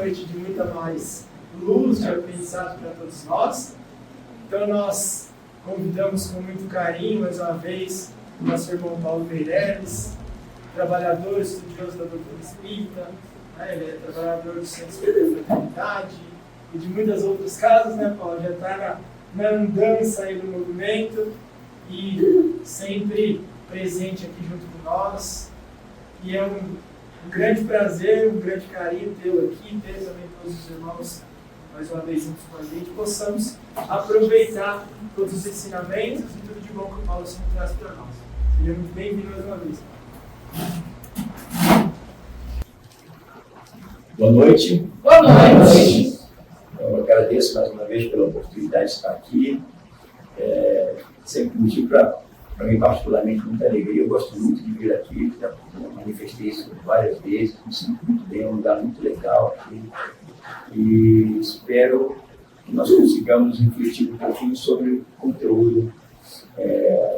noite de muita mais luz, de aprendizado para todos nós. Então nós convidamos com muito carinho, mais uma vez, o nosso irmão Paulo Meireles, trabalhador, estudioso da doutrina espírita, né? Ele é trabalhador do Centro Espírita da Fraternidade e de muitas outras casas, né, Paulo? Já está na andança aí do movimento e sempre presente aqui junto com nós. E é um grande prazer, um grande carinho tê-lo aqui, ter também todos os irmãos mais uma vez juntos com a gente, possamos aproveitar todos os ensinamentos e tudo de bom que o Paulo sempre traz para nós. Seja muito bem-vindo mais uma vez. Boa noite. Boa noite. Eu agradeço mais uma vez pela oportunidade de estar aqui. Sempre motivo para mim, particularmente, muita alegria. Eu gosto muito de vir aqui, já manifestei isso várias vezes, me sinto muito bem, é um lugar muito legal aqui. E espero que nós consigamos refletir um pouquinho sobre o conteúdo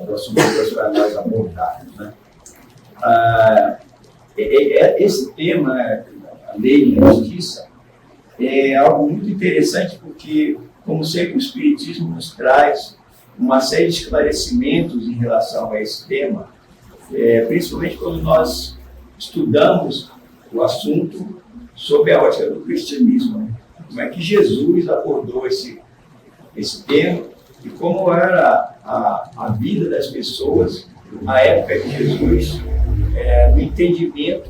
do assunto para nós abordarmos, né? Esse tema, a lei de justiça, é algo muito interessante porque, como sempre, o Espiritismo nos traz uma série de esclarecimentos em relação a esse tema, principalmente quando nós estudamos o assunto sob a ótica do cristianismo, né? Como é que Jesus abordou esse tema e como era a vida das pessoas na época de Jesus, no entendimento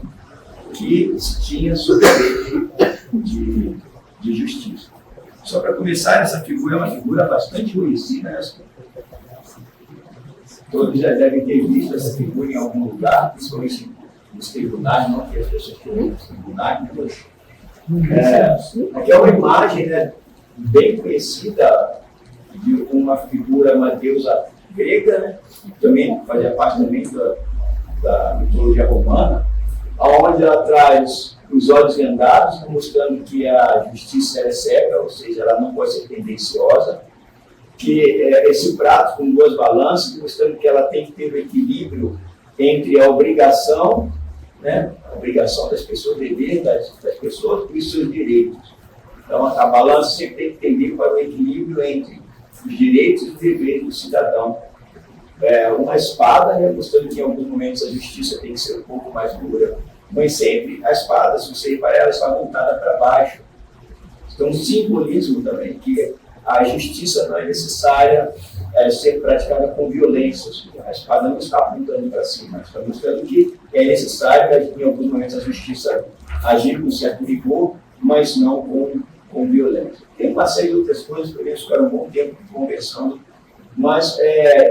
que se tinha sobre a lei de justiça. Só para começar, essa figura é uma figura bastante conhecida, né? Todos já devem ter visto essa figura em algum lugar, principalmente nos tribunais, não que as pessoas tenham nos tribunais, aqui é uma imagem, né, bem conhecida de uma figura, uma deusa grega, né, que também fazia parte também da mitologia romana, onde ela traz os olhos vendados, mostrando que a justiça é cega, ou seja, ela não pode ser tendenciosa, que esse prato com duas balanças, mostrando que ela tem que ter o equilíbrio entre a obrigação, né, a obrigação das pessoas, o dever das pessoas e os seus direitos. Então, a balança sempre tem que tender para o equilíbrio entre os direitos e os deveres do cidadão. Uma espada, né, mostrando que em alguns momentos a justiça tem que ser um pouco mais dura, mas sempre a espada, se você reparar, ela está voltada para baixo. Então, um simbolismo também, que a justiça não é necessária ser praticada com violência. A espada não está apontando para cima, está mostrando que é necessário, em alguns momentos, a justiça agir com certo rigor, mas não com violência. Tem uma série de outras coisas que podemos ficar um bom tempo conversando, mas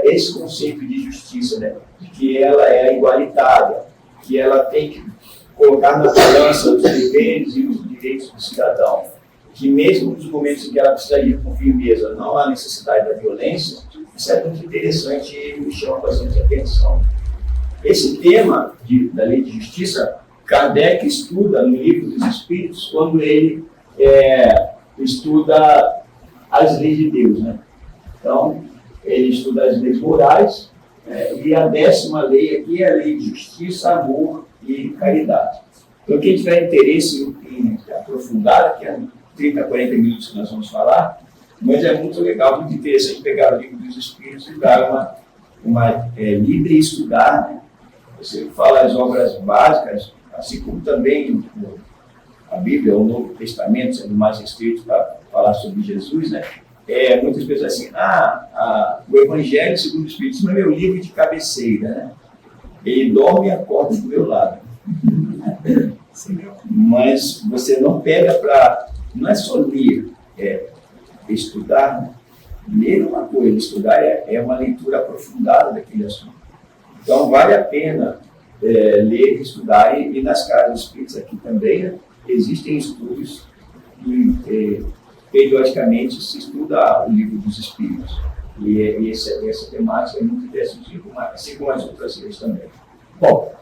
esse conceito de justiça, né, de que ela é igualitária, que ela tem que colocar na balança os deveres e os direitos do cidadão, que mesmo nos momentos em que ela precisa ir com firmeza, não há necessidade da violência, isso é muito interessante e me chama bastante atenção. Esse tema da lei de justiça, Kardec estuda no Livro dos Espíritos, quando ele estuda as leis de Deus, né? Então, ele estuda as leis morais, e a 10ª lei aqui é a lei de justiça, amor e caridade. Então, quem tiver interesse em aprofundar, daqui a 30, 40 minutos que nós vamos falar, mas é muito legal, muito interessante pegar o Livro dos Espíritos e dar uma lida e estudar, né? Você fala as obras básicas, assim como também a Bíblia, o Novo Testamento, sendo mais restrito para falar sobre Jesus, né? Muitas pessoas assim, o Evangelho segundo o Espiritismo é meu livro de cabeceira, né? Ele dorme e acorda do meu lado. Mas você não pega para... Não é só ler, estudar, né? Ler é uma coisa, estudar é uma leitura aprofundada daquele assunto. Então, vale a pena ler, estudar, e nas casas espíritas aqui também, né, existem estudos e periodicamente se estuda o Livro dos Espíritos. E essa temática é muito interessante, assim como as outras leis também. Bom,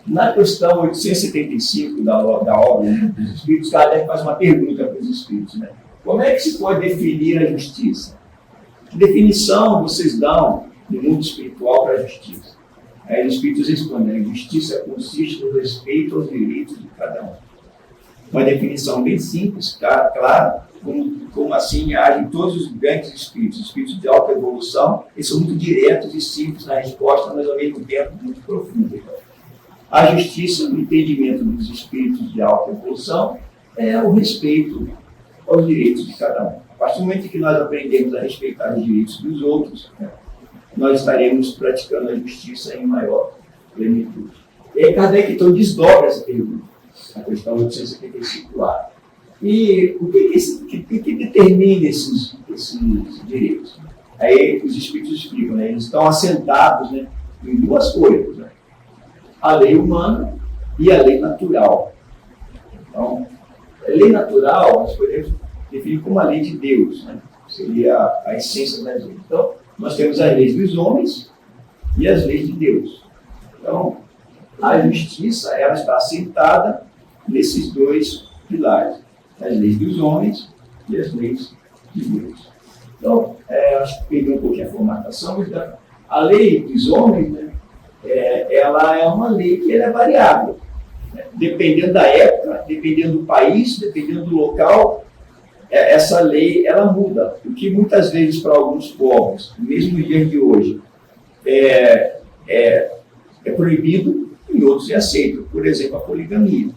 na questão 875 da obra dos Espíritos, Kardec faz uma pergunta para os Espíritos, né? Como é que se pode definir a justiça? Que definição vocês dão no mundo espiritual para a justiça? Aí os espíritos respondem: a justiça consiste no respeito aos direitos de cada um. Uma definição bem simples, clara, como assim agem todos os grandes espíritos de alta evolução. Eles são muito diretos e simples na resposta, mas ao mesmo tempo muito profundos. A justiça, no entendimento dos espíritos de alta evolução, é o respeito aos direitos de cada um. A partir do momento que nós aprendemos a respeitar os direitos dos outros, nós estaremos praticando a justiça em maior plenitude. E aí Kardec então desdobra essa pergunta, a questão 875A. E o que determina esses direitos? Aí os espíritos explicam, né? Eles estão assentados, né, em duas coisas, né? A lei humana e a lei natural. Então, a lei natural nós podemos definir como a lei de Deus, né? Seria a essência da lei. Então, nós temos as leis dos homens e as leis de Deus. Então, a justiça ela está assentada nesses dois pilares, as leis dos homens e as leis de Deus. Então, acho que peguei um pouquinho a formatação, mas a lei dos homens, né, ela é uma lei que ela é variável. Dependendo da época, dependendo do país, dependendo do local, essa lei ela muda. O que muitas vezes para alguns povos, mesmo nos dias de hoje, é proibido, em outros é aceito. Por exemplo, a poligamia.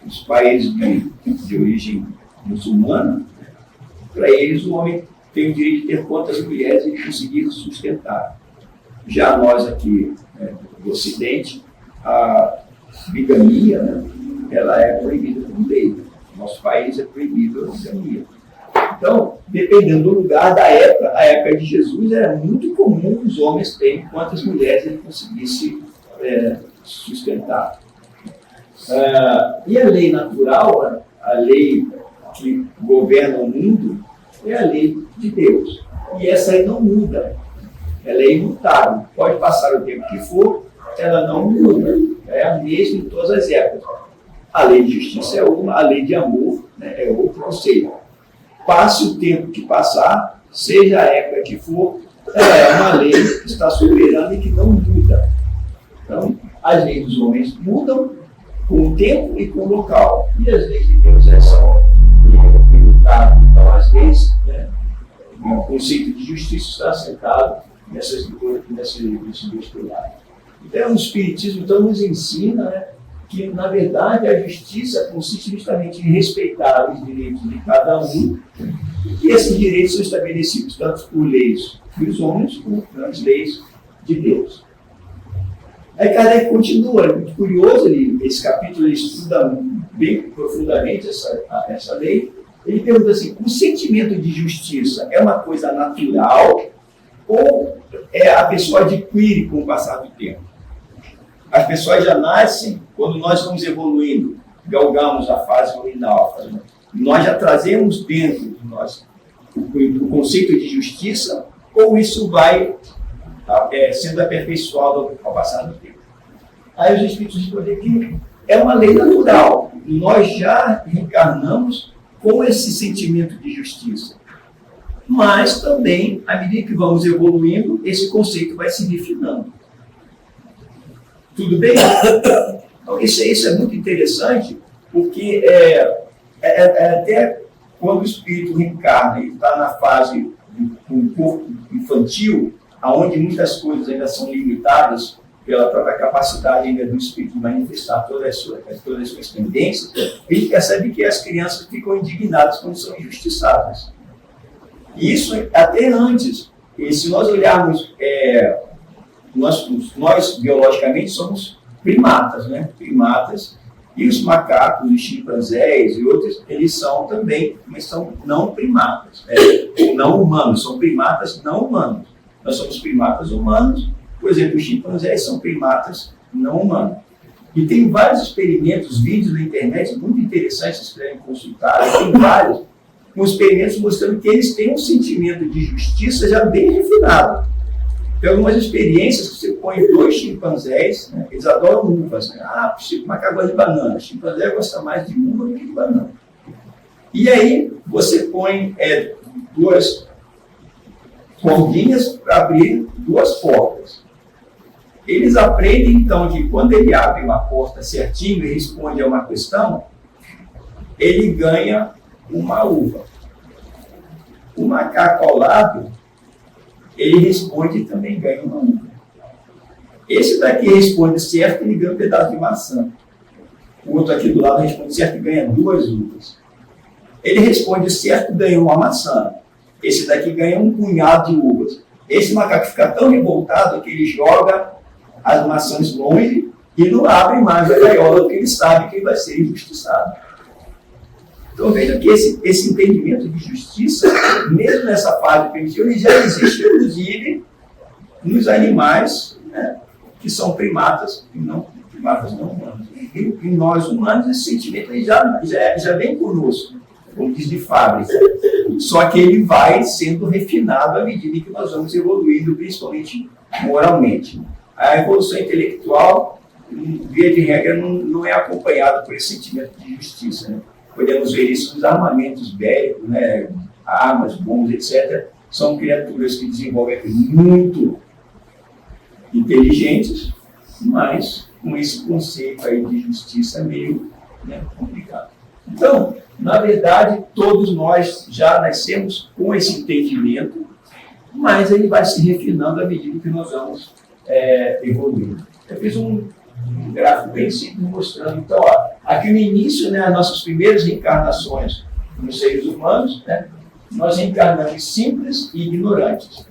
Os países de origem muçulmana, para eles o homem tem o direito de ter quantas mulheres ele conseguir sustentar. Já nós aqui do Ocidente, a bigamia, né, ela é proibida por lei. Nosso país é proibido a bigamia. Então, dependendo do lugar, da época, a época de Jesus era muito comum os homens terem quantas mulheres ele conseguisse sustentar. E a lei natural, a lei que governa o mundo, é a lei de Deus. E essa aí não muda. Ela é imutável. Pode passar o tempo que for, ela não muda. É a mesma em todas as épocas. A lei de justiça é uma, a lei de amor, né, é outra. Ou seja, passe o tempo que passar, seja a época que for, ela é uma lei que está soberana e que não muda. Então, as leis dos homens mudam com o tempo e com o local. E as leis de Deus são imutadas. Então, as leis, né, o conceito de justiça está assentado nesses dois pilares. Então, o Espiritismo então, nos ensina, né, que, na verdade, a justiça consiste justamente em respeitar os direitos de cada um, e esses direitos são estabelecidos tanto por leis dos homens como pelas leis de Deus. Aí Kardec continua, é muito curioso, esse capítulo ele estuda bem profundamente essa lei. Ele pergunta assim: o sentimento de justiça é uma coisa natural ou a pessoa adquire com o passar do tempo? As pessoas já nascem, quando nós vamos evoluindo, galgamos a fase ruinal, nós já trazemos dentro de nós o conceito de justiça, ou isso vai sendo aperfeiçoado ao passar do tempo? Aí os Espíritos respondem que é uma lei natural. Nós já reencarnamos com esse sentimento de justiça. Mas também, à medida que vamos evoluindo, esse conceito vai se refinando. Tudo bem? Então, isso é muito interessante, porque até quando o espírito reencarna e está na fase do corpo infantil, onde muitas coisas ainda são limitadas pela própria capacidade ainda do espírito de manifestar todas as suas tendências, a gente percebe que as crianças ficam indignadas quando são injustiçadas. E isso até antes. E se nós olharmos, nós biologicamente somos primatas, né? Primatas, e os macacos, os chimpanzés e outros, eles são também, mas são não primatas, não humanos, são primatas não humanos. Nós somos primatas humanos, por exemplo, os chimpanzés são primatas não humanos. E tem vários experimentos, vídeos na internet muito interessantes, vocês podem consultar, tem vários, com experimentos mostrando que eles têm um sentimento de justiça já bem refinado. Tem algumas experiências que você põe dois chimpanzés, né? Eles adoram uvas, né? O macaco gosta de banana, o chimpanzé gosta mais de uva do que de banana. E aí você põe duas cordinhas para abrir duas portas. eles aprendem, então, que quando ele abre uma porta certinho e responde a uma questão, ele ganha uma uva. O macaco ao lado, ele responde e também ganha uma uva. Esse daqui responde certo, ele ganha um pedaço de maçã. O outro aqui do lado responde certo e ganha 2 uvas. Ele responde certo e ganha uma maçã. Esse daqui ganha um punhado de uvas. Esse macaco fica tão revoltado que ele joga as maçãs longe e não abre mais a gaiola, porque ele sabe que ele vai ser injustiçado. Então veja que esse entendimento de justiça, mesmo nessa fase primitiva, ele já existe, inclusive, nos animais, né, que são primatas não humanos. E nós humanos, esse sentimento já vem conosco, como diz de fábrica. Só que ele vai sendo refinado à medida que nós vamos evoluindo, principalmente moralmente. A evolução intelectual, via de regra, não é acompanhada por esse sentimento de justiça, né? Podemos ver isso nos armamentos bélicos, né? Armas, bombas, etc. São criaturas que desenvolvem muito inteligentes, mas com esse conceito aí de justiça meio, né, complicado. Então, na verdade, todos nós já nascemos com esse entendimento, mas ele vai se refinando à medida que nós vamos evoluindo. Eu fiz um gráfico bem simples mostrando, então, ó, aqui no início, né, as nossas primeiras reencarnações nos seres humanos, né, nós reencarnamos simples e ignorantes.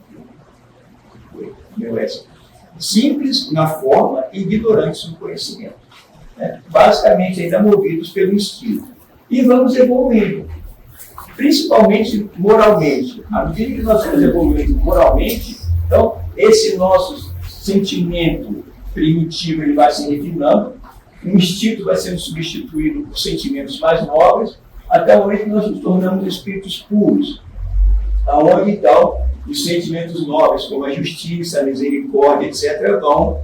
Simples na forma e ignorantes no conhecimento. Né? Basicamente, ainda movidos pelo instinto. E vamos evoluindo, principalmente moralmente. À medida que nós vamos evoluindo moralmente, então, esse nosso sentimento primitivo ele vai se refinando, o instinto vai sendo substituído por sentimentos mais nobres, até o momento que nós nos tornamos espíritos puros, aonde então os sentimentos nobres, como a justiça, a misericórdia, etc., vão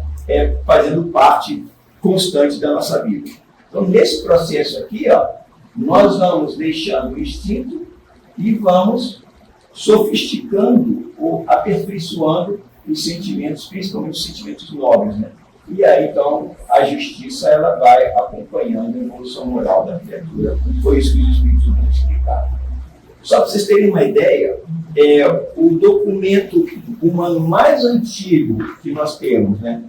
fazendo parte constante da nossa vida. Então, nesse processo aqui, ó, nós vamos deixando o instinto e vamos sofisticando ou aperfeiçoando os sentimentos, principalmente os sentimentos nobres, né? E aí, então, a justiça ela vai acompanhando a evolução moral da criatura. Foi isso que os Espíritos vão explicar. Só para vocês terem uma ideia, o documento humano mais antigo que nós temos, né,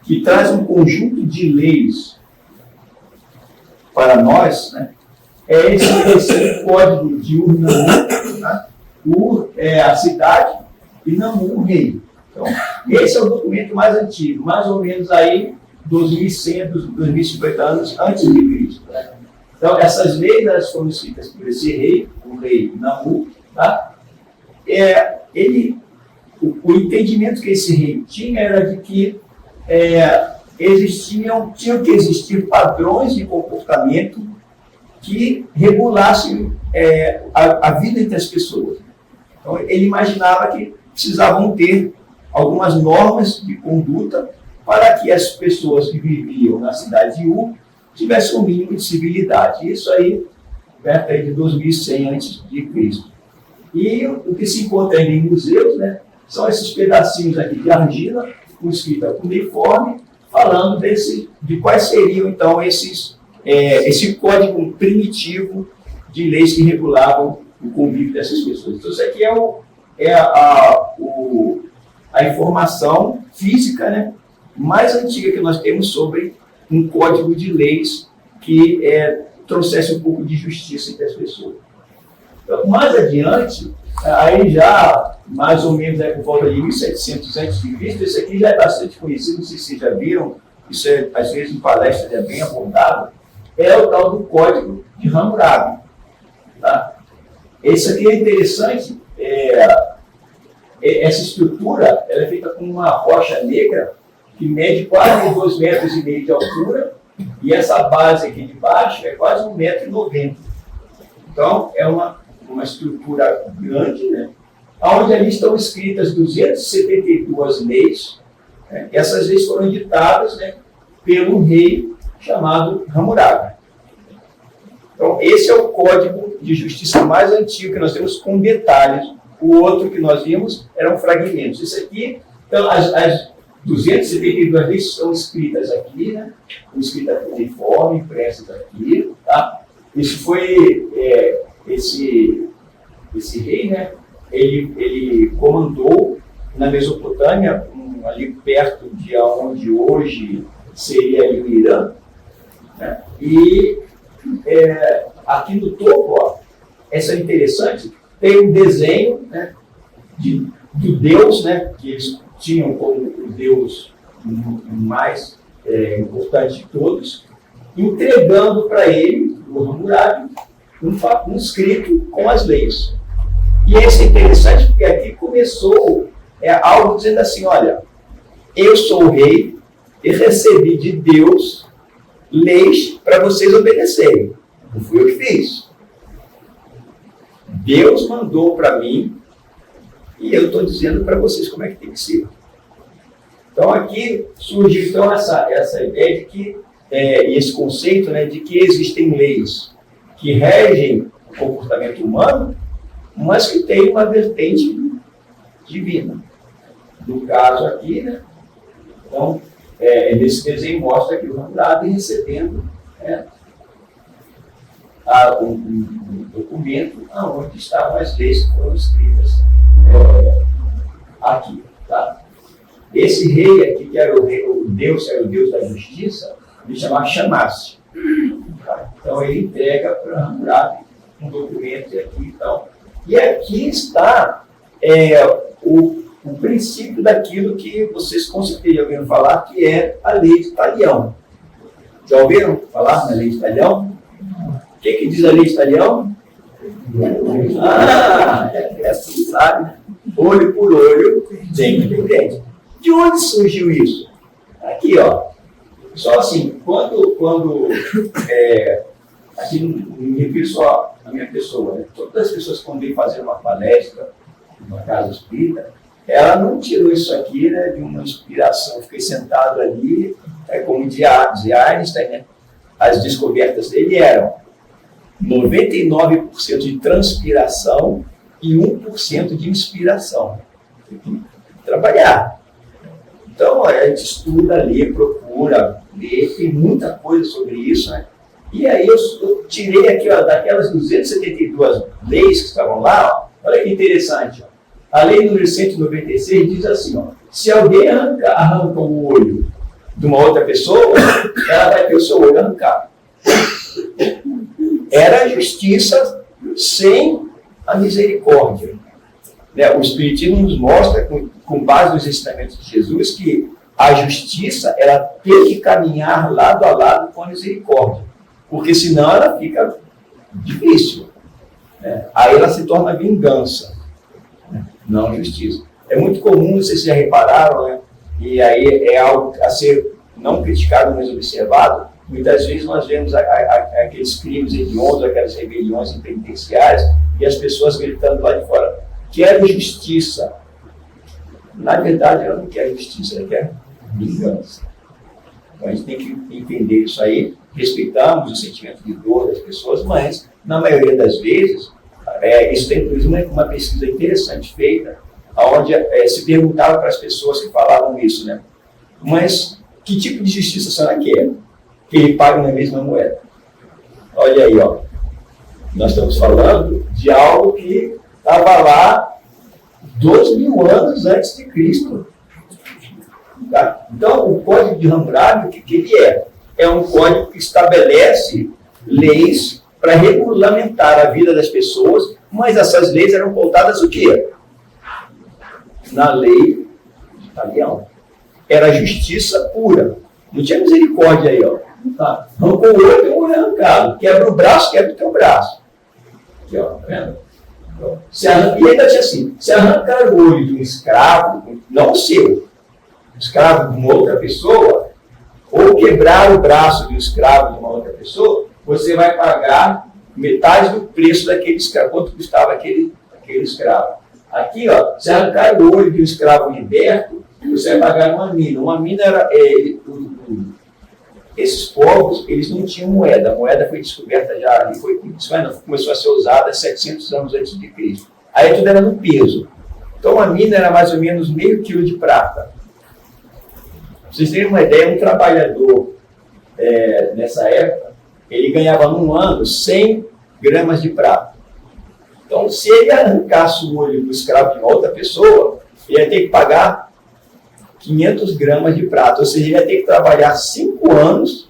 que traz um conjunto de leis para nós, né, é esse código de Ur-Nammu, né? Ur é a cidade e Nammu o rei. Então, esse é o documento mais antigo, mais ou menos aí 2.100, 2.050 anos antes de Cristo. Né? Então, essas leis elas foram escritas por esse rei, o rei Nammu. Tá? O entendimento que esse rei tinha era de que tinham que existir padrões de comportamento que regulassem a vida entre as pessoas. Então, ele imaginava que precisavam ter algumas normas de conduta para que as pessoas que viviam na cidade de Ur tivessem um mínimo de civilidade. Isso aí, perto aí de 2100 a.C. E o que se encontra aí em museus, né, são esses pedacinhos aqui de argila, com escrita cuneiforme, falando de quais seriam, então, esse código primitivo de leis que regulavam o convívio dessas pessoas. Então, isso aqui a informação física, né, mais antiga que nós temos sobre um código de leis que trouxesse um pouco de justiça entre as pessoas. Então, mais adiante, aí já mais ou menos por volta de 1700 a.C., esse aqui já é bastante conhecido, não sei se vocês já viram, isso às vezes em palestras é bem abordado, é o tal do Código de Hammurabi. Tá? Esse aqui é interessante, essa estrutura ela é feita com uma rocha negra que mede quase 2,5 metros de altura e essa base aqui de baixo é quase 1,90 m. Então, é uma estrutura grande, né? Onde ali estão escritas 272 leis. Né? Essas leis foram ditadas, né, pelo rei chamado Hammurabi. Então, esse é o código de justiça mais antigo que nós temos com detalhes. O outro que nós vimos eram fragmentos. Isso aqui, então, as 272 leis são escritas aqui, né? Escritas uniforme, impressas aqui, tá? Isso foi, esse rei, né? Ele comandou na Mesopotâmia, ali perto de onde hoje seria ali o Irã, né? E aqui no topo, ó, essa é interessante, tem um desenho, né, do Deus, né, que eles tinham como o Deus mais importante de todos, entregando para ele, o Hammurabi, um escrito com as leis. E isso é interessante porque aqui começou algo dizendo assim, olha, eu sou o rei e recebi de Deus leis para vocês obedecerem. Não fui eu que fiz. Deus mandou para mim e eu estou dizendo para vocês como é que tem que ser. Então aqui surgiu então, essa ideia de que, esse conceito, né, de que existem leis que regem o comportamento humano, mas que tem uma vertente divina. No caso aqui, né, então, nesse desenho mostra que o Hammurabi recebendo um documento onde estavam as leis que foram escritas aqui. Tá? Esse rei aqui, que era o Deus da justiça, ele chamava Shamash. Tá? Então ele entrega para Hammurabi um documento aqui e tal. E aqui está o princípio daquilo que vocês com certeza já ouviram falar, que é a lei de Talião. Já ouviram falar na lei de Talião? O que diz a lei de Talião? Você sabe. Olho por olho, dente por dente. De onde surgiu isso? Aqui, ó. Só assim, quando aqui não me refiro só à minha pessoa, né? Todas as pessoas que vêm fazer uma palestra numa casa espírita, ela não tirou isso aqui, né, de uma inspiração. Fiquei sentado ali, como dizia Einstein, né? As descobertas dele eram 99% de transpiração e 1% de inspiração. Tem que trabalhar. Então, a gente estuda, lê, procura, lê, tem muita coisa sobre isso, né? E aí eu tirei aqui, ó, daquelas 272 leis que estavam lá, ó, olha que interessante, ó. A lei número 196 diz assim, ó, se alguém arranca o olho de uma outra pessoa, ela vai ter o seu olho arrancado. Era a justiça sem a misericórdia. Né? O Espiritismo nos mostra, com base nos ensinamentos de Jesus, que a justiça ela tem que caminhar lado a lado com a misericórdia, porque senão ela fica difícil. Né? Aí ela se torna vingança, né? Não justiça. É muito comum, vocês já repararam, né? E aí é algo a ser não criticado, mas observado. Muitas vezes nós vemos aqueles crimes hediondos, aquelas rebeliões penitenciárias, e as pessoas gritando lá de fora, quero justiça. Na verdade, ela não quer justiça, ela quer vingança. Então a gente tem que entender isso aí, respeitamos o sentimento de dor das pessoas, mas, na maioria das vezes, isso tem inclusive uma pesquisa interessante feita, onde se perguntava para as pessoas que falavam isso, né? Mas que tipo de justiça a senhora quer? Que ele pague na mesma moeda. Olha aí, ó. Nós estamos falando de algo que estava lá 2.000 anos antes de Cristo. Tá? Então, o Código de Hammurabi, o que ele é? É um código que estabelece leis para regulamentar a vida das pessoas, mas essas leis eram pautadas o quê? Na lei de Talião. Era justiça pura. Não tinha misericórdia aí, ó. Tá. Arrancou o olho, tem um olho arrancado. Quebra o braço, quebra o teu braço. Aqui, ó, tá vendo? E ainda tinha assim, se arrancar o olho de um escravo, não o seu, um escravo de uma outra pessoa, ou quebrar o braço de um escravo de uma outra pessoa, você vai pagar metade do preço daquele escravo, quanto custava aquele escravo. Aqui, ó, se arrancar o olho de um escravo liberto, você vai pagar uma mina. Uma mina era... esses povos, eles não tinham moeda. A moeda foi descoberta já, começou a ser usada 700 anos antes de Cristo. Aí tudo era no peso. Então a mina era mais ou menos meio quilo de prata. vocês terem uma ideia, um trabalhador nessa época, ele ganhava num ano 100 gramas de prata. Então, se ele arrancasse o olho do escravo de uma outra pessoa, ele ia ter que pagar 500 gramas de prata. Ou seja, ele ia ter que trabalhar 5 anos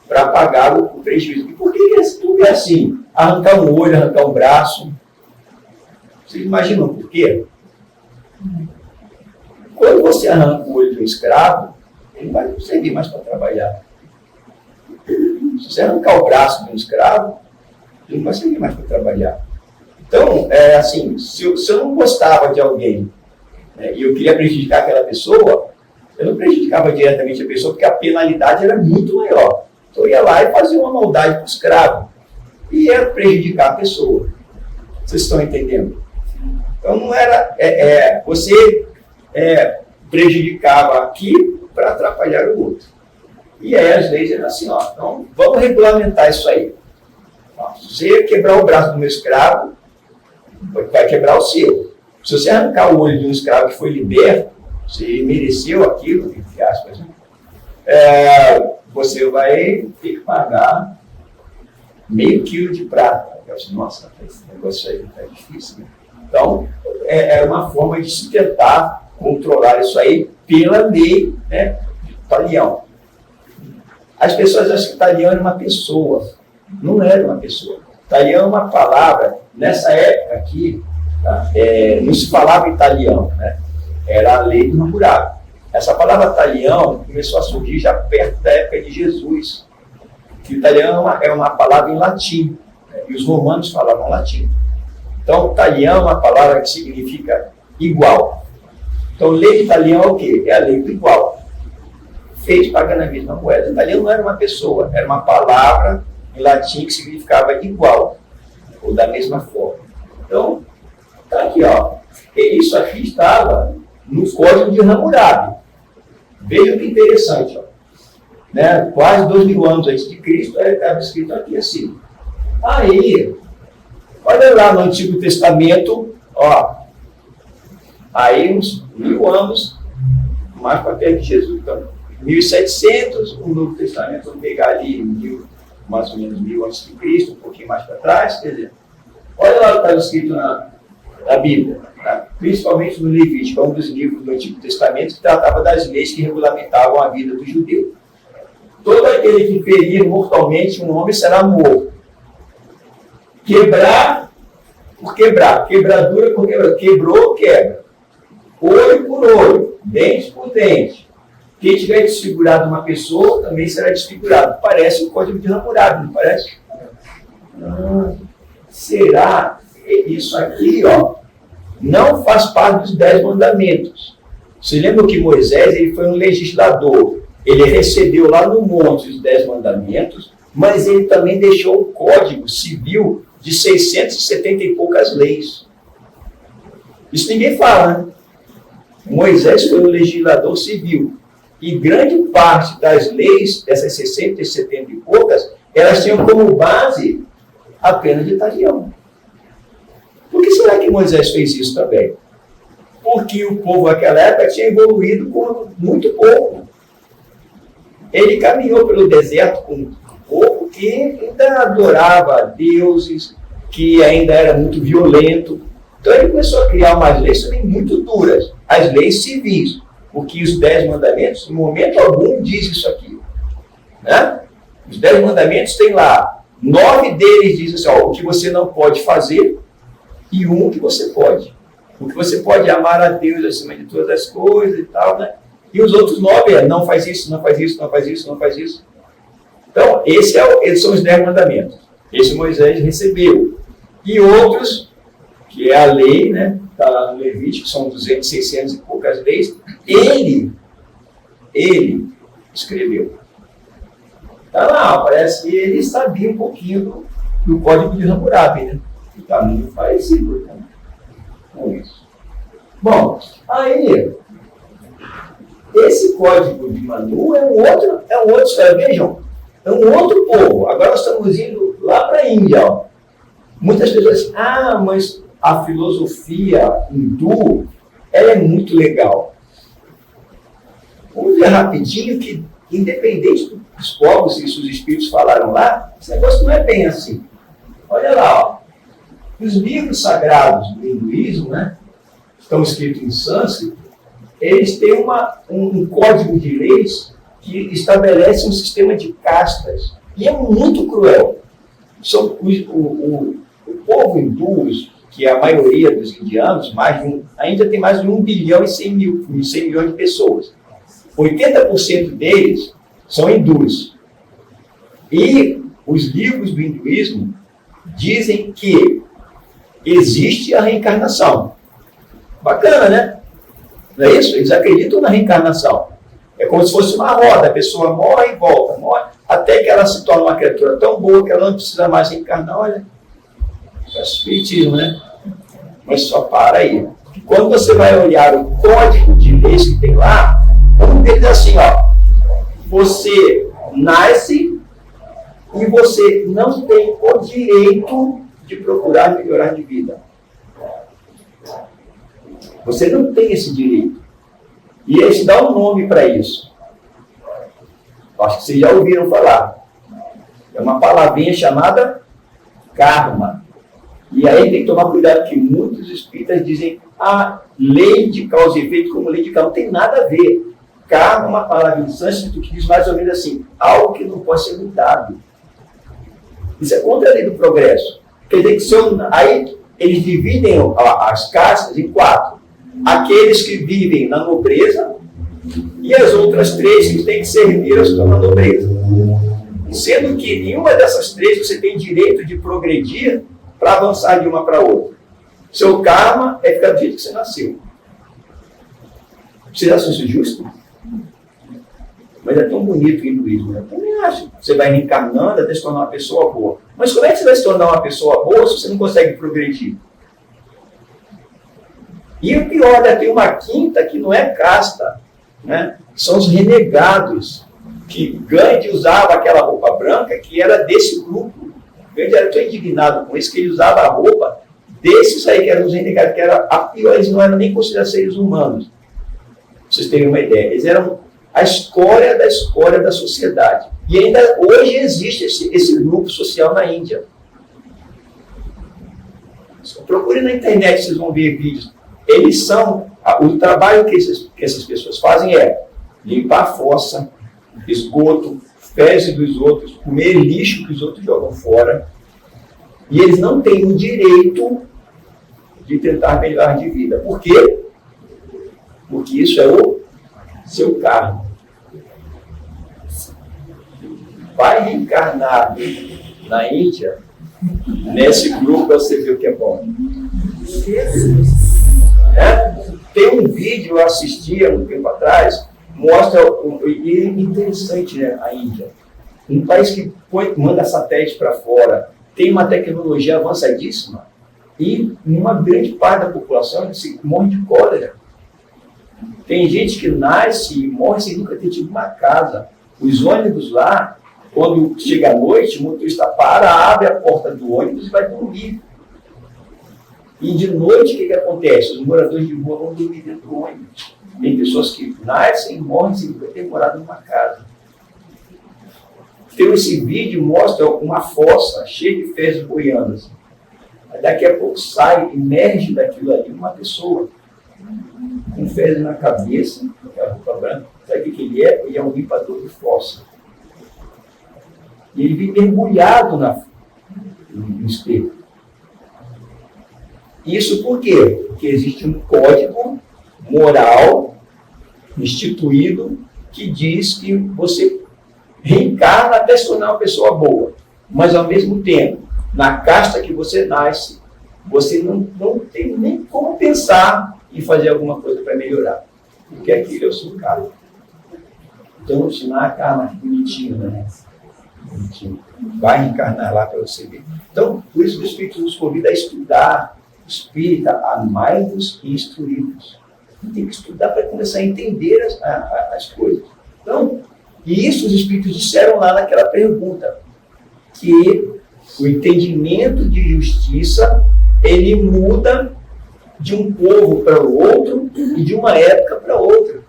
para pagar o prejuízo. E por que tudo é assim? Arrancar um olho, arrancar um braço. Vocês imaginam por quê? Quando você arranca o olho de um escravo, ele não vai servir mais para trabalhar. Se você arrancar o braço de um escravo, ele não vai servir mais para trabalhar. Então, assim, se eu não gostava de alguém, né, e eu queria prejudicar aquela pessoa, eu não prejudicava diretamente a pessoa, porque a penalidade era muito maior. Então eu ia lá e fazia uma maldade para o escravo. E ia prejudicar a pessoa. Vocês estão entendendo? Então não era... você prejudicava aqui para atrapalhar o outro. E aí as leis eram assim, ó, então vamos regulamentar isso aí. Ó, se você quebrar o braço do meu escravo, vai quebrar o seu. Se você arrancar o olho de um escravo que foi liberto, você mereceu aquilo, entre aspas, né? Você vai ter que pagar meio quilo de prata. Eu disse, nossa, esse negócio aí tá difícil, né? Então, era uma forma de se tentar controlar isso aí pela lei, né, de talião. As pessoas acham que talião era uma pessoa. Não era uma pessoa. Talião é uma palavra. Nessa época aqui, tá, não se falava italiano, né? Era a lei do Hammurabi. Essa palavra talião começou a surgir já perto da época de Jesus. Que o italiano é uma palavra em latim, né? E os romanos falavam latim. Então, talião é uma palavra que significa igual. Então, lei de talião é o quê? É a lei do igual. Fez pagando a mesma moeda. Talião não era uma pessoa, era uma palavra em latim que significava igual, ou da mesma forma. Então, tá aqui, ó. Isso aqui estava no Código de Hammurabi. Veja que interessante, ó. Né? Quase 2000 anos antes de Cristo, estava escrito aqui assim. Aí, olha lá no Antigo Testamento, ó. Aí, uns 1000 anos mais para perto de Jesus. Então, 1700, o Novo Testamento, vamos pegar ali mais ou menos 1000 antes de Cristo, um pouquinho mais para trás, quer dizer, olha lá o que estava escrito na Bíblia, tá? Principalmente no Levítico, um dos livros do Antigo Testamento que tratava das leis que regulamentavam a vida do judeu. Todo aquele que ferir mortalmente um homem será morto. Quebrar por quebrar, quebradura por quebradura, quebrou, quebra. Olho por olho, dente por dente. Quem tiver desfigurado uma pessoa também será desfigurado. Parece o Código de Hammurabi, não parece? Será? Isso aqui, ó, não faz parte dos 10 mandamentos. Você lembra que Moisés ele foi um legislador? Ele recebeu lá no monte os 10 mandamentos, mas ele também deixou um código civil de 670 e poucas leis. Isso ninguém fala, né? Moisés foi um legislador civil. E grande parte das leis, dessas 60 e 70 e poucas, elas tinham como base a pena de talião. Por que será que Moisés fez isso também? Porque o povo naquela época tinha evoluído com muito pouco. Ele caminhou pelo deserto com um povo que ainda adorava deuses, que ainda era muito violento. Então ele começou a criar umas leis também muito duras, as leis civis, porque os 10 mandamentos, em momento algum, diz isso aqui. Né? Os 10 mandamentos tem lá, 9 deles dizem assim, ó, o que você não pode fazer, e um que você pode. O que você pode amar a Deus acima de todas as coisas e tal, né? E os outros 9 não faz isso, não faz isso, não faz isso, não faz isso. Então, esses são os 10 mandamentos. Esse Moisés recebeu. E outros, que é a lei, né? Está lá no Levítico, são 200, 600 e poucas leis. Ele escreveu. Está lá, parece que ele sabia um pouquinho do Código de Hammurabi, né? Que está muito parecido, né, com isso. Bom, aí, esse Código de Manu é um outro, vejam, é um outro povo. Agora nós estamos indo lá para a Índia. Ó. Muitas pessoas dizem, mas a filosofia hindu, ela é muito legal. Vamos ver rapidinho que, independente dos povos que os espíritos falaram lá, esse negócio não é bem assim. Olha lá, ó. Os livros sagrados do hinduísmo, né, estão escritos em sânscrito, eles têm um código de leis que estabelece um sistema de castas. E é muito cruel. O povo hindu, que é a maioria dos indianos, a Índia tem mais de 1 bilhão e 100 milhões de pessoas. 80% deles são hindus. E os livros do hinduísmo dizem que existe a reencarnação. Bacana, né? Não é isso? Eles acreditam na reencarnação. É como se fosse uma roda, a pessoa morre e volta, morre, até que ela se torna uma criatura tão boa que ela não precisa mais reencarnar. Olha, é espiritismo, né? Mas só para aí. Quando você vai olhar o código de leis que tem lá, um deles é assim, ó, você nasce e você não tem o direito de procurar melhorar de vida. Você não tem esse direito. E eles dão um nome para isso. Acho que vocês já ouviram falar. É uma palavrinha chamada karma. E aí tem que tomar cuidado, que muitos espíritas dizem a lei de causa e efeito como lei de karma. Não tem nada a ver. Karma é uma palavra em sânscrito que diz mais ou menos assim, algo que não pode ser mudado. Isso é contra a lei do progresso. Quer dizer que aí eles dividem as castas em 4. Aqueles que vivem na nobreza e as outras 3 que têm que servir aos que estão na nobreza. Sendo que nenhuma dessas 3 você tem direito de progredir para avançar de uma para outra. Seu karma é ficar do jeito que você nasceu. Vocês acham isso justo? Mas é tão bonito o hinduísmo, né? Eu também acho. Você vai reencarnando até se tornar uma pessoa boa. Mas como é que você vai se tornar uma pessoa boa se você não consegue progredir? E o pior, né? Tem uma quinta que não é casta, né? São os renegados, que Gandhi usava aquela roupa branca que era desse grupo. Gandhi era tão indignado com isso que ele usava a roupa desses aí que eram os renegados, que era a pior, eles não eram nem considerados seres humanos. Pra vocês terem uma ideia. Eles eram a escória da sociedade. E ainda hoje existe esse grupo social na Índia. Procure na internet, vocês vão ver vídeos. Eles são, o trabalho que essas pessoas fazem é limpar a fossa, esgoto, fezes dos outros, comer lixo que os outros jogam fora. E eles não têm o direito de tentar melhorar de vida. Por quê? Porque isso é o seu karma. Vai reencarnar na Índia, nesse grupo você vê o que é bom. Tem um vídeo, eu assisti há um tempo atrás, mostra, e é interessante, né, a Índia. Um país que manda satélite para fora, tem uma tecnologia avançadíssima, e uma grande parte da população morre de cólera. Tem gente que nasce e morre sem nunca ter tido uma casa. Os ônibus lá, quando chega à noite, o motorista abre a porta do ônibus e vai dormir. E de noite, o que acontece? Os moradores de rua vão dormir dentro do ônibus. Tem pessoas que nascem e morrem sem nunca ter morado numa casa. Então, esse vídeo mostra uma fossa cheia de fezes boiando. Daqui a pouco sai, emerge daquilo ali uma pessoa com fezes na cabeça, com aquela roupa branca. Sabe o que ele é? Ele é um limpador de fossa. E ele vem mergulhado no espelho. Isso por quê? Porque existe um código moral instituído que diz que você reencarna até se tornar uma pessoa boa. Mas, ao mesmo tempo, na casta que você nasce, você não tem nem como pensar em fazer alguma coisa para melhorar. Porque aquilo é o seu karma. Então, vou ensinar a karma bonitinho, né? Bonitinho. Vai reencarnar lá para você ver. Então, por isso o Espírito nos convida a estudar. Espírita, amai-vos e instruí-vos. Tem que estudar para começar a entender as coisas. Então, e isso os Espíritos disseram lá naquela pergunta, que o entendimento de justiça, ele muda de um povo para o outro e de uma época para outra.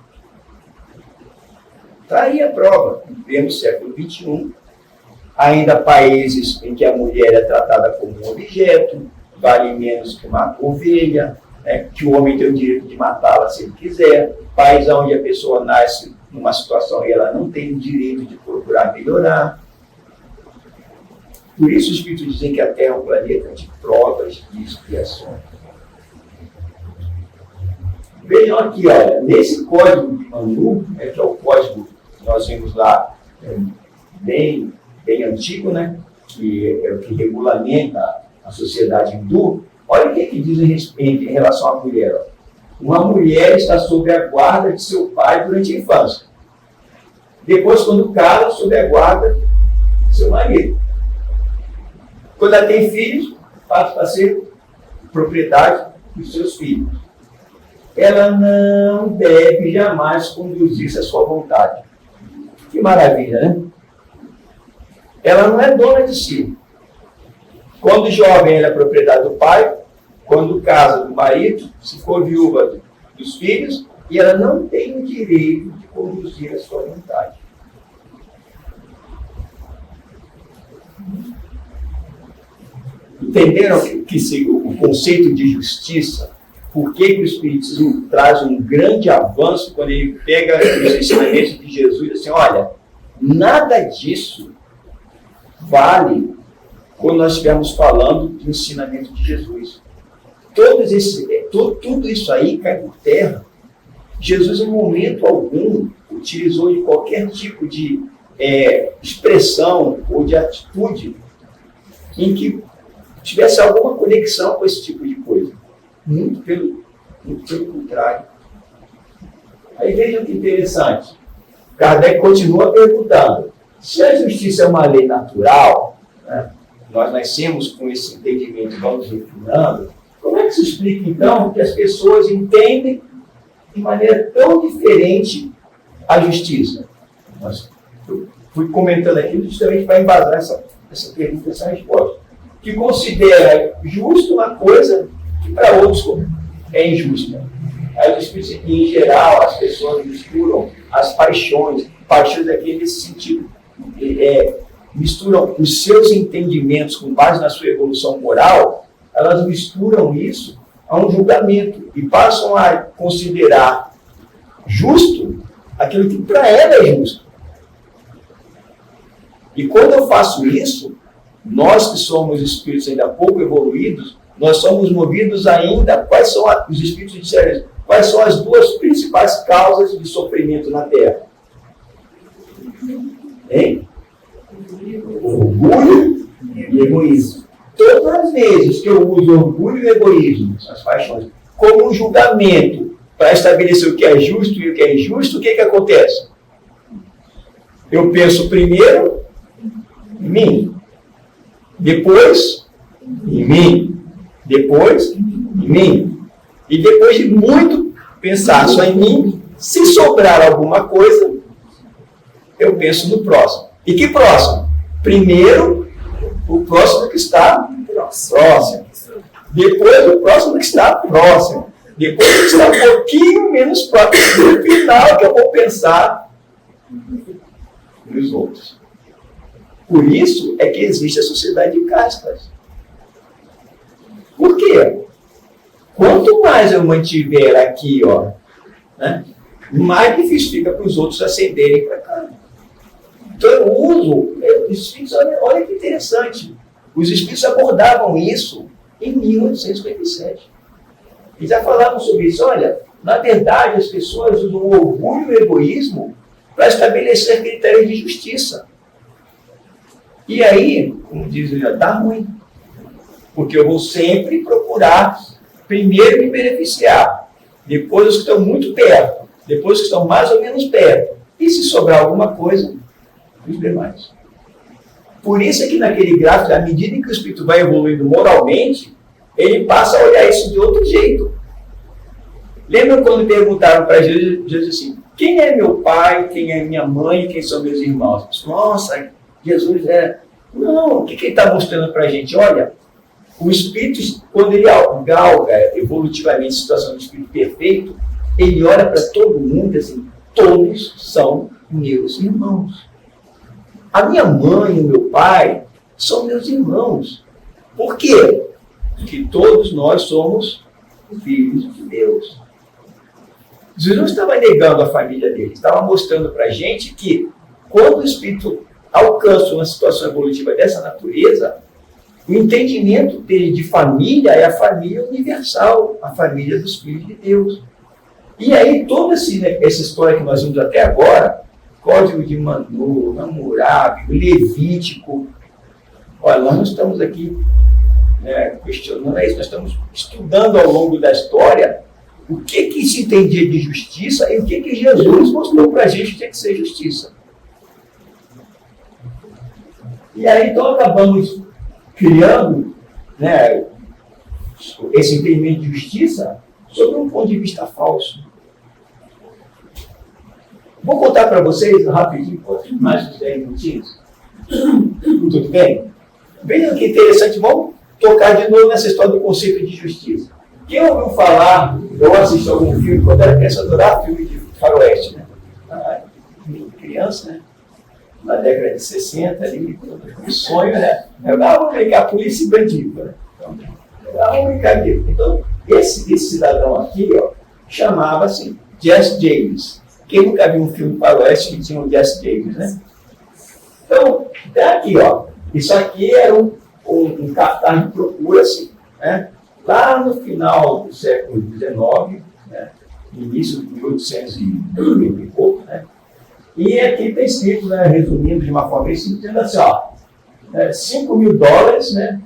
Está aí a prova. Em pleno século XXI, ainda países em que a mulher é tratada como um objeto, vale menos que uma ovelha, né, que o homem tem o direito de matá-la se ele quiser, países onde a pessoa nasce numa situação e ela não tem o direito de procurar melhorar. Por isso os Espíritos dizem que a Terra é um planeta de provas e expiações. Vejam aqui, olha, nesse código de Manu, que é o código que nós vimos lá, bem antigo, né, que é o que regulamenta a sociedade hindu, olha o que diz em relação à mulher. Ó. Uma mulher está sob a guarda de seu pai durante a infância. Depois, quando casa, sob a guarda de seu marido. Quando ela tem filhos, passa a ser propriedade dos seus filhos. Ela não deve jamais conduzir-se à sua vontade. Que maravilha, né? Ela não é dona de si. Quando jovem, ela é propriedade do pai. Quando casa, do marido. Se for viúva, dos filhos. E ela não tem o direito de conduzir a sua vontade. Entenderam o conceito de justiça? Por que o Espiritismo traz um grande avanço quando ele pega os ensinamentos de Jesus e diz assim, olha, nada disso vale quando nós estivermos falando do ensinamento de Jesus. Tudo isso aí cai por terra. Jesus, em momento algum, utilizou de qualquer tipo de expressão ou de atitude em que tivesse alguma conexão com esse tipo de coisa. Muito pelo contrário. Aí vejam que interessante. Kardec continua perguntando, se a justiça é uma lei natural, né, nós nascemos com esse entendimento e vamos refinando, como é que se explica então que as pessoas entendem de maneira tão diferente a justiça? Eu fui comentando aqui justamente para embasar essa pergunta, essa resposta. Que considera justo uma coisa que para outros é injusta. Aí, em geral, as pessoas misturam as paixões aqui nesse sentido. Misturam os seus entendimentos com base na sua evolução moral, elas misturam isso a um julgamento e passam a considerar justo aquilo que para ela é justo. E quando eu faço isso, nós que somos espíritos ainda pouco evoluídos, nós somos movidos ainda, quais são os espíritos disseram isso, quais são as duas principais causas de sofrimento na Terra? Hein? Orgulho e egoísmo. Todas as vezes que eu uso orgulho e egoísmo, as paixões, como um julgamento para estabelecer o que é justo e o que é injusto, o que acontece? Eu penso primeiro em mim, depois em mim, depois em mim. E depois de muito pensar só em mim, se sobrar alguma coisa, eu penso no próximo. E que próximo? Primeiro, o próximo que está próximo. Depois, o próximo que está próximo. Depois, o que está um pouquinho menos próximo. No final, que eu vou pensar nos outros. Por isso é que existe a sociedade de castas. Por quê? Quanto mais eu mantiver aqui, ó, né, mais difícil fica para os outros ascenderem para cá. Então eu uso, os espíritos, olha que interessante, os espíritos abordavam isso em 1857. Eles já falavam sobre isso, olha, na verdade as pessoas usam o orgulho e o egoísmo para estabelecer critérios de justiça. E aí, como diz ele, dá ruim. Porque eu vou sempre procurar primeiro me beneficiar, depois os que estão muito perto, depois os que estão mais ou menos perto. E se sobrar alguma coisa, os demais. Por isso é que naquele gráfico, à medida em que o espírito vai evoluindo moralmente, ele passa a olhar isso de outro jeito. Lembra quando perguntaram para Jesus assim, quem é meu pai, quem é minha mãe, quem são meus irmãos? Nossa, Jesus é... Não, o que ele está mostrando para a gente? Olha, o espírito, quando ele galga evolutivamente a situação do espírito perfeito, ele olha para todo mundo assim, todos são meus irmãos. A minha mãe e o meu pai são meus irmãos. Por quê? Porque todos nós somos filhos de Deus. Jesus não estava negando a família dele, estava mostrando para a gente que quando o Espírito alcança uma situação evolutiva dessa natureza, o entendimento dele de família é a família universal, a família dos filhos de Deus. E aí toda essa história que nós vimos até agora, Código de Manu, Hammurabi, Levítico, olha, nós não estamos aqui questionando isso, nós estamos estudando ao longo da história o que se entendia de justiça e o que Jesus mostrou para a gente que tinha que ser justiça. E aí então acabamos criando esse entendimento de justiça sob um ponto de vista falso. Vou contar para vocês rapidinho, mais de 10 minutinhos. Tudo bem? Vejam que interessante, vamos tocar de novo nessa história do conceito de justiça. Quem ouviu falar, eu assisti algum filme, quando era criança, adorava filme de faroeste, né? Criança, né? Na década de 60, ali, um sonho, né? Vamos brincar polícia e bandido, né? Vamos brincar disso. Então, esse cidadão aqui, ó, chamava-se Jesse James. Quem nunca viu um filme faroeste que tinha o Jesse James, né? Então, tá aqui, ó. Isso aqui era um cartaz de procura, assim, né? Lá no final do século XIX, né? Início de 1800 e pouco, né? E aqui está escrito, né, resumindo de uma forma bem simples, dizendo assim, ó, $5.000, né,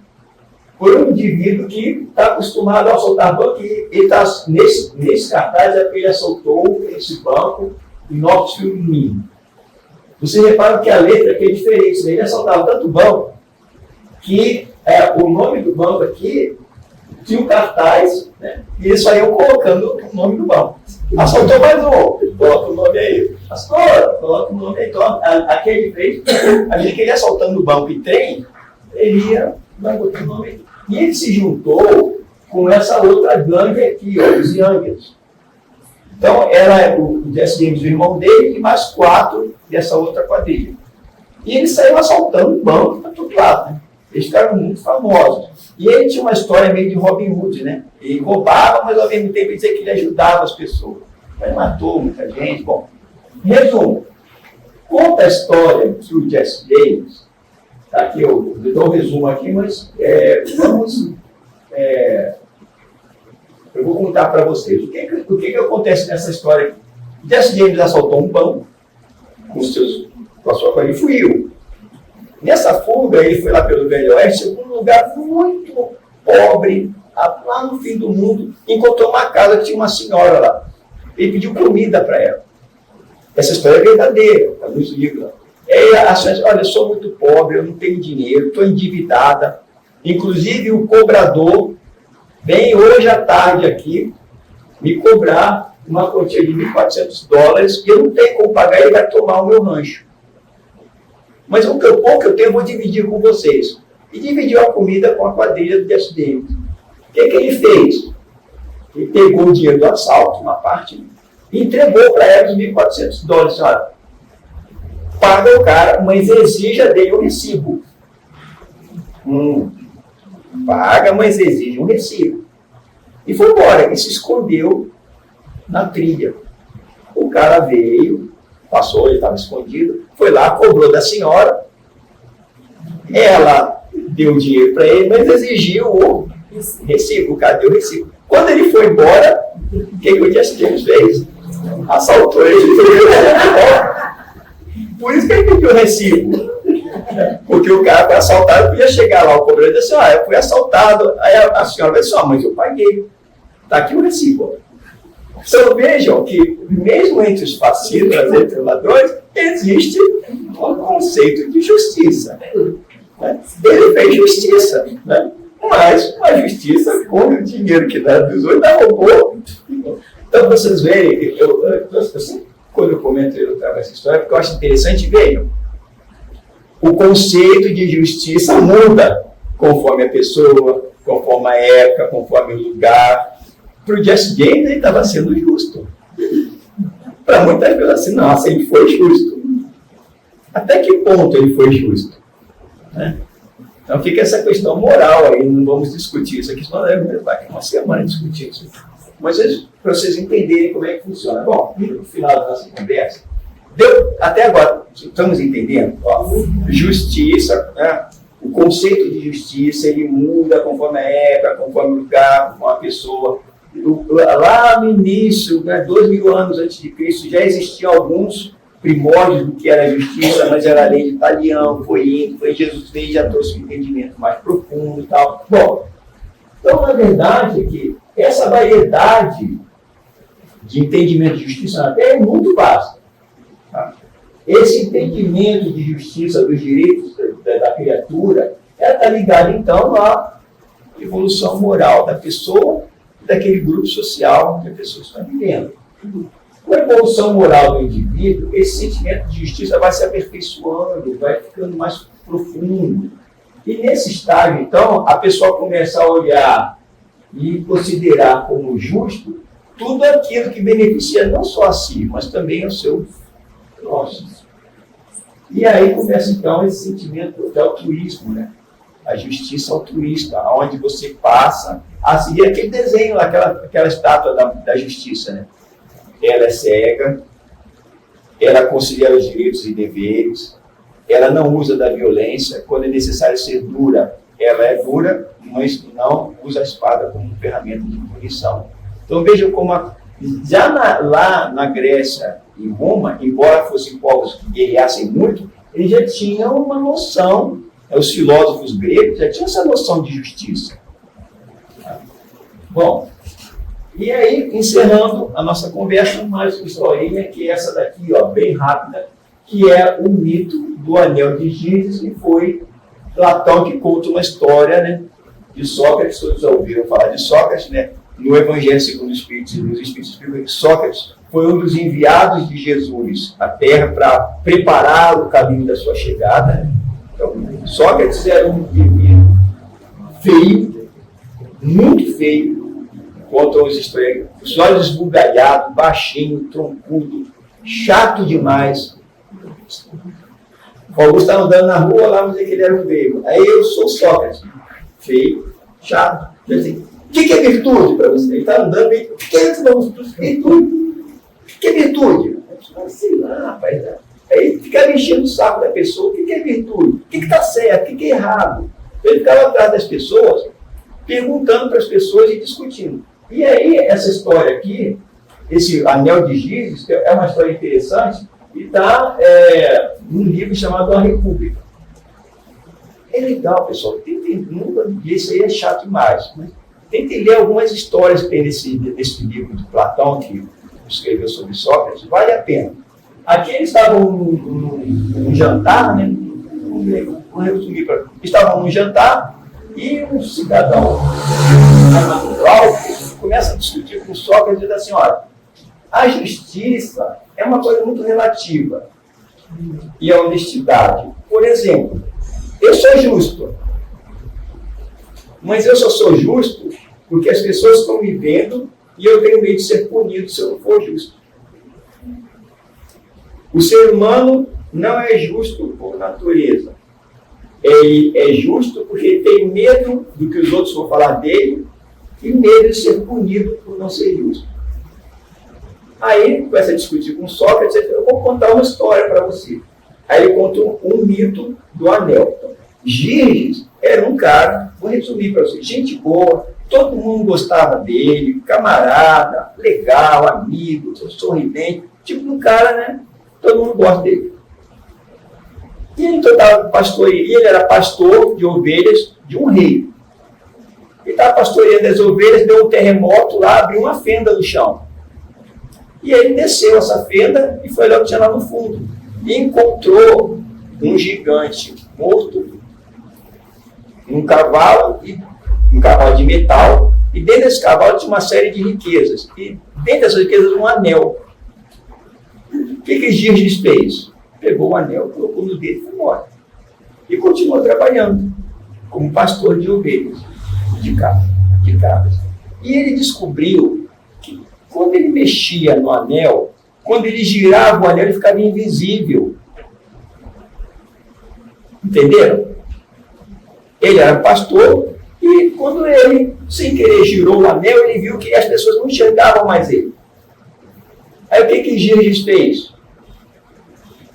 por um indivíduo que está acostumado a assaltar banco, e ele está nesse cartaz, ele assaltou esse banco em Knoxville, Maine. Você repara que a letra aqui é diferente, né? Ele assaltava tanto banco que o nome do banco aqui tinha um cartaz, né, e eles só iam colocando o nome do banco. Assaltou mais um, coloca o nome aí. Assaltou, coloca o nome aí. Então, aqui é diferente. A gente queria assaltando o banco e trem, ele ia botando o nome aí. E ele se juntou com essa outra gangue aqui, ó, os Youngers. Então, era o Jesse James, o irmão dele, e mais 4 dessa outra quadrilha. E eles saíram assaltando o banco para todo lado, né? Eles ficaram muito famosos. E ele tinha uma história meio de Robin Hood, né? Ele roubava, mas ao mesmo tempo ele dizia que ele ajudava as pessoas. Mas matou muita gente. Bom, resumo. Conta a história que o Jesse James, tá aqui, eu dou um resumo aqui, mas eu vou contar para vocês. O que acontece nessa história aqui? Jesse James assaltou um banco com a sua quadrilha e fugiu. Nessa fuga, ele foi lá pelo Velho Oeste, um lugar muito pobre, lá no fim do mundo, encontrou uma casa que tinha uma senhora lá. Ele pediu comida para ela. Essa história é verdadeira, está nos livros. A senhora disse, olha, eu sou muito pobre, eu não tenho dinheiro, estou endividada. Inclusive, o cobrador vem hoje à tarde aqui me cobrar uma quantia de $1.400 e eu não tenho como pagar, ele vai tomar o meu rancho. Mas o pouco que eu tenho, eu vou dividir com vocês. E dividiu a comida com a quadrilha do Jesse James. O que ele fez? Ele pegou o dinheiro do assalto, uma parte, e entregou para ela os $1.400. Senhora, paga o cara, mas exija dele um recibo. Paga, mas exige um recibo. E foi embora, ele se escondeu na trilha. O cara veio, passou, ele estava escondido, foi lá, cobrou da senhora, ela deu o dinheiro para ele, mas exigiu o recibo, o cara deu o recibo. Quando ele foi embora, o que o Jesse James fez? Assaltou ele. Por isso que ele pediu o recibo. Porque o cara foi assaltado, podia chegar lá, o cobrador disse, eu fui assaltado. Aí a senhora disse, mas eu paguei. Está aqui o recibo. Então vejam que, mesmo entre os fascistas, entre os ladrões, existe um conceito de justiça. Ele fez justiça, né? Mas uma justiça com o dinheiro que dá dos outros, ainda roubou. Então vocês veem, quando eu comento, eu trago essa história, porque eu acho interessante, vejam, o conceito de justiça muda conforme a pessoa, conforme a época, conforme o lugar. Para o Jesse James, ele estava sendo justo. para muitas pessoas assim, nossa, ele foi justo. Até que ponto ele foi justo? Né? Então fica essa questão moral aí, não vamos discutir isso aqui, senão vai uma semana discutir isso. Mas para vocês entenderem como é que funciona. Bom, no final da nossa conversa, até agora, estamos entendendo? Ó, justiça, né? O conceito de justiça, ele muda conforme a época, conforme o lugar, conforme a pessoa. Lá no início, né, 2000 anos antes de Cristo, já existiam alguns primórdios do que era justiça, mas era a lei de Italião, foi Jesus veio e já trouxe um entendimento mais profundo e tal. Bom, então, na verdade, que essa variedade de entendimento de justiça na Terra é muito vasta. Tá? Esse entendimento de justiça dos direitos da criatura está ligado, então, à evolução moral da pessoa e daquele grupo social que a pessoa está vivendo. Com a evolução moral do indivíduo, esse sentimento de justiça vai se aperfeiçoando, vai ficando mais profundo. E nesse estágio, então, a pessoa começa a olhar e considerar como justo tudo aquilo que beneficia não só a si, mas também ao seu próximo. E aí começa, então, esse sentimento de altruísmo, né? A justiça altruísta, onde você passa a seguir aquele desenho, aquela estátua da justiça, né? Ela é cega, ela considera os direitos e deveres, ela não usa da violência, quando é necessário ser dura, ela é dura, mas não usa a espada como ferramenta de punição. Então vejam como, lá na Grécia e Roma, embora fossem povos que guerreassem muito, eles já tinham uma noção, os filósofos gregos já tinham essa noção de justiça. Bom, e aí, encerrando a nossa conversa, mais uma historinha, que é essa daqui, ó, bem rápida, que é o mito do Anel de Gírias, que foi Platão que conta uma história, né, de Sócrates. Todos ouviram falar de Sócrates, né? No Evangelho segundo os Espíritos, nos Espíritos explicam que Sócrates foi um dos enviados de Jesus à Terra para preparar o caminho da sua chegada. Né? Então, Sócrates era um indivíduo feio, muito feio, contam os historiadores, os olhos esbugalhados, baixinho, troncudo, chato demais. O Augusto estava andando na rua lá, mas que ele era um grego. Aí eu sou Sócrates, feio, chato. Assim, o que é virtude para você? Ele está andando e o que é virtude? O que é virtude? Sei lá, rapaz. Aí ficava enchendo o saco da pessoa. O que é virtude? O que está certo? O que é errado? Ele ficava atrás das pessoas, perguntando para as pessoas e discutindo. E aí, essa história aqui, esse Anel de Gírias, é uma história interessante, e está num livro chamado A República. É legal, pessoal. Isso aí é chato demais. Né? Tentem ler algumas histórias que tem nesse livro de Platão, que escreveu sobre Sócrates, vale a pena. Aqui eles estavam num jantar, né? Vou resumir para estavam num jantar e um cidadão natural começa a discutir com Sócrates e diz assim, olha, a justiça é uma coisa muito relativa e a honestidade. Por exemplo, eu sou justo, mas eu só sou justo porque as pessoas estão me vendo e eu tenho medo de ser punido se eu não for justo. O ser humano não é justo por natureza. Ele é justo porque tem medo do que os outros vão falar dele e medo de ser punido por não ser justo. Aí ele começa a discutir com Sócrates e diz, eu vou contar uma história para você. Aí ele conta um mito do anel. Gírias era um cara, vou resumir para você, gente boa, todo mundo gostava dele, camarada, legal, amigo, sorridente, tipo um cara, né? Todo mundo gosta dele. E ele era pastor de ovelhas de um rei. Ele estava pastoreando as ovelhas, deu um terremoto lá, abriu uma fenda no chão. E ele desceu essa fenda e foi lá o que tinha lá no fundo. E encontrou um gigante morto, um cavalo de metal, e dentro desse cavalo tinha uma série de riquezas. E dentro dessas riquezas um anel. O que Gírias fez? Pegou o anel, colocou no dedo e foi embora. E continuou trabalhando como pastor de ovelhas, de cabras. E ele descobriu que quando ele mexia no anel, Quando ele girava o anel, ele ficava invisível. Entenderam? Ele era pastor e quando ele, sem querer, girou o anel, ele viu que as pessoas não enxergavam mais ele. Aí o que Girges fez?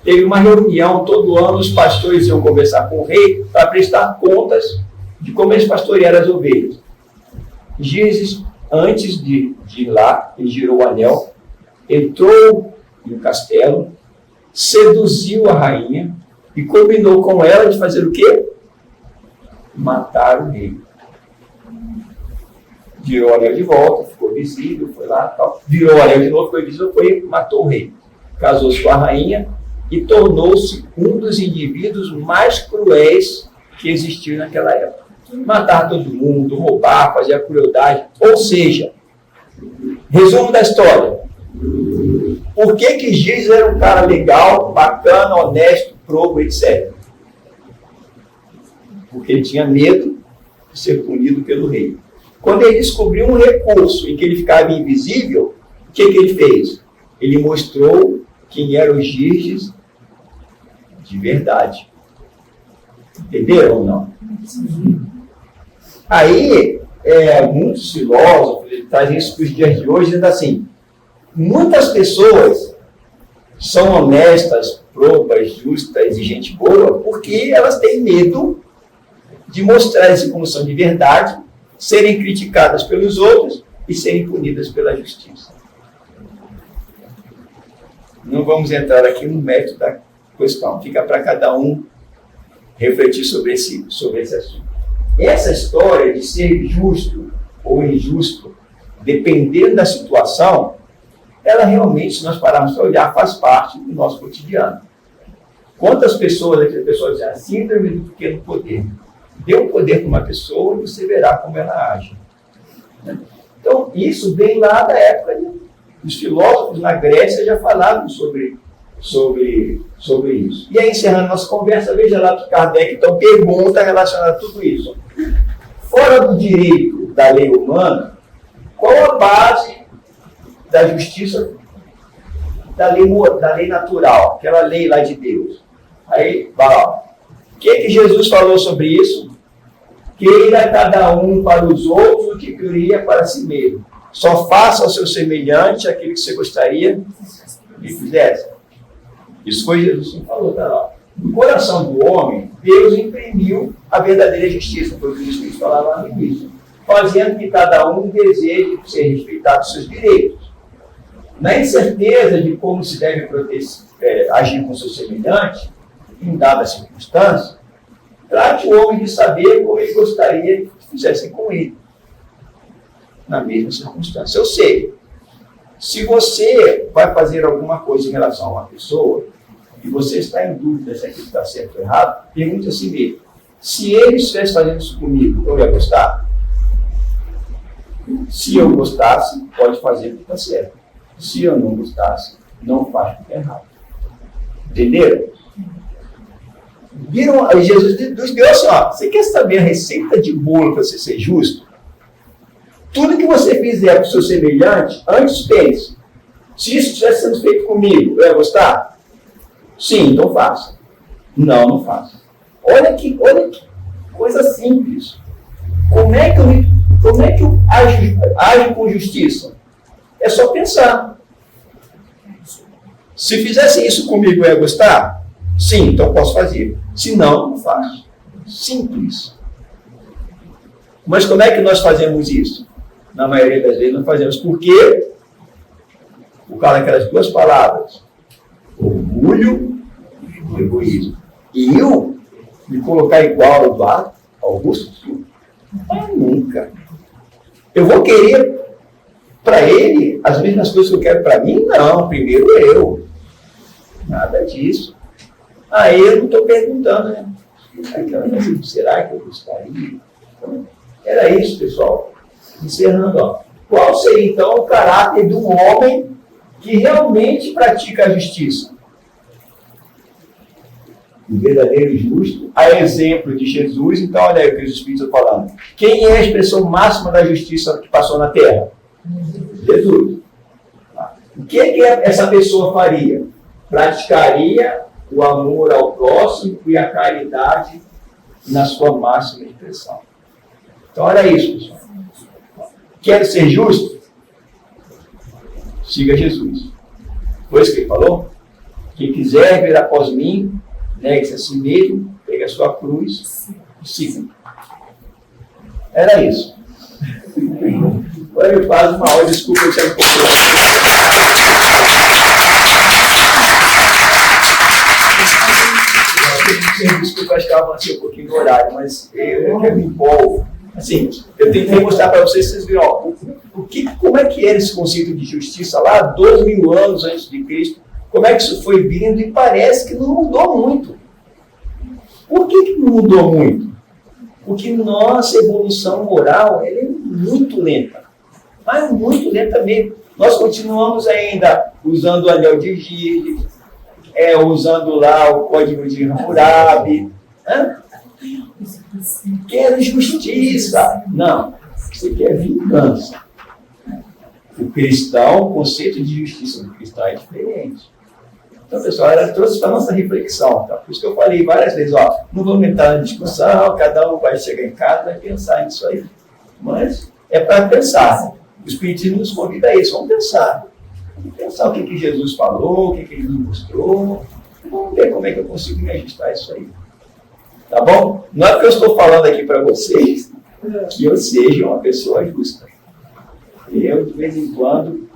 Teve uma reunião, todo ano os pastores iam conversar com o rei para prestar contas de como eles pastorearam as ovelhas. Girges, antes de ir lá, ele girou o anel, entrou no castelo, seduziu a rainha e combinou com ela de fazer o quê? Matar o rei. Virou o anel de volta, ficou visível, foi lá, tal. Virou o anel de novo, ficou visível, matou o rei. Casou-se com a rainha e tornou-se um dos indivíduos mais cruéis que existiam naquela época. Matar todo mundo, roubar, fazer a crueldade. Ou seja, resumo da história. Por que Girges era um cara legal, bacana, honesto, probo, etc? Porque ele tinha medo de ser punido pelo rei. Quando ele descobriu um recurso em que ele ficava invisível, o que ele fez? Ele mostrou quem era o Girges de verdade. Entenderam ou não? Aí, muitos filósofos trazem isso para os dias de hoje, dizendo assim, muitas pessoas são honestas, probas, justas e gente boa, porque elas têm medo de mostrar-se como são de verdade, serem criticadas pelos outros e serem punidas pela justiça. Não vamos entrar aqui no mérito da questão, fica para cada um refletir sobre esse assunto. Essa história de ser justo ou injusto, dependendo da situação, ela realmente, se nós pararmos para olhar, faz parte do nosso cotidiano. Quantas pessoas aqui, as pessoas dizem, a síndrome do pequeno poder. Dê um poder para uma pessoa e você verá como ela age. Então, isso vem lá da época dos filósofos na Grécia já falavam sobre isso. E aí, encerrando nossa conversa, veja lá que Kardec então pergunta relacionada a tudo isso. Fora do direito da lei humana, qual a base da justiça da lei natural, aquela lei lá de Deus? Aí, vai lá. O que Jesus falou sobre isso? Queira cada um para os outros o que queria para si mesmo. Só faça ao seu semelhante aquilo que você gostaria que fizesse. Isso foi Jesus que falou, tá lá. No coração do homem, Deus imprimiu a verdadeira justiça, foi o que os Espíritos falavam lá no início, fazendo que cada um deseje ser respeitado os seus direitos. Na incerteza de como se deve agir com seu semelhante, em dada circunstância, trate o homem de saber como ele gostaria que fizessem com ele, na mesma circunstância. Eu sei, se você vai fazer alguma coisa em relação a uma pessoa, e você está em dúvida se aquilo está certo ou errado, pergunte a si mesmo, se ele estivesse fazendo isso comigo, eu ia gostar? Se eu gostasse, pode fazer o que está certo. Se eu não gostasse, não faz o que é errado. Entenderam? Viram? Jesus deu assim, ó, você quer saber a receita de bolo para você ser justo? Tudo que você fizer para o seu semelhante, antes pense. Se isso estivesse sendo feito comigo, eu ia gostar? Sim, então faça. Não, não faça. Olha que coisa simples. Como é que eu ajo com justiça? É só pensar. Se fizesse isso comigo, eu ia gostar? Sim, então posso fazer. Se não, não faço. Simples. Mas como é que nós fazemos isso? Na maioria das vezes não fazemos. Por quê? Por causa daquelas duas palavras. Orgulho e egoísmo. E eu me colocar igual ao Eduardo, Augusto? Nunca. Eu vou querer para ele as mesmas coisas que eu quero para mim? Não, primeiro eu. Nada disso. Aí eu não estou perguntando, né? Será que eu gostaria? Então, era isso, pessoal. Encerrando, ó. Qual seria, então, o caráter de um homem que realmente pratica a justiça? O verdadeiro justo, a exemplo de Jesus. Então, olha aí o que os Espíritos estão falando. Quem é a expressão máxima da justiça que passou na Terra? Jesus. O que é que essa pessoa faria? Praticaria o amor ao próximo e a caridade na sua máxima expressão. Então, olha isso, pessoal. Quer ser justo? Siga Jesus. Foi isso que ele falou? Quem quiser vir após mim, negue-se a si mesmo, pegue a sua cruz e siga. Era isso. Agora eu faço uma hora, desculpa, eu tinha desculpa, acho que eu avancei um pouquinho no horário, mas eu me empolgo. Assim, eu tentei mostrar para vocês viram, ó, como é que era esse conceito de justiça lá 2.000 anos antes de Cristo, como é que isso foi vindo e parece que não mudou muito. Por que não mudou muito? Porque nossa evolução moral ela é muito lenta, mas muito lenta mesmo. Nós continuamos ainda usando o anel de Gide, usando lá o código de Hammurabi. Quero justiça. Não, você quer vingança. O cristão, o conceito de justiça do cristão é diferente. Então, pessoal, ela trouxe para a nossa reflexão. Tá? Por isso que eu falei várias vezes, não vamos entrar na discussão, cada um vai chegar em casa e vai pensar nisso aí. Mas é para pensar. O Espiritismo nos convida a isso, vamos pensar. Vamos pensar o que Jesus falou, o que ele nos mostrou. Vamos ver como é que eu consigo me ajustar a isso aí. Tá bom? Não é que eu estou falando aqui para vocês que eu seja uma pessoa justa. Eu, de vez em quando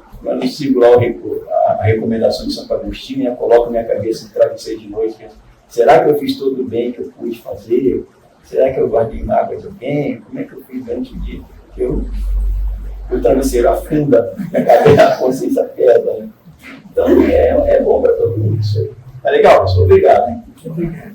sigo lá a recomendação de Santo Agostinho, eu coloco minha cabeça no travesseiro de noite. Será que eu fiz todo o bem que eu pude fazer? Será que eu guardei mágoa de alguém? Como é que eu fiz durante o dia? O travesseiro afunda, minha cabeça, a consciência pesa. Né? Então, é bom para todo mundo isso aí. Tá legal, pessoal? Obrigado. Hein? Obrigado.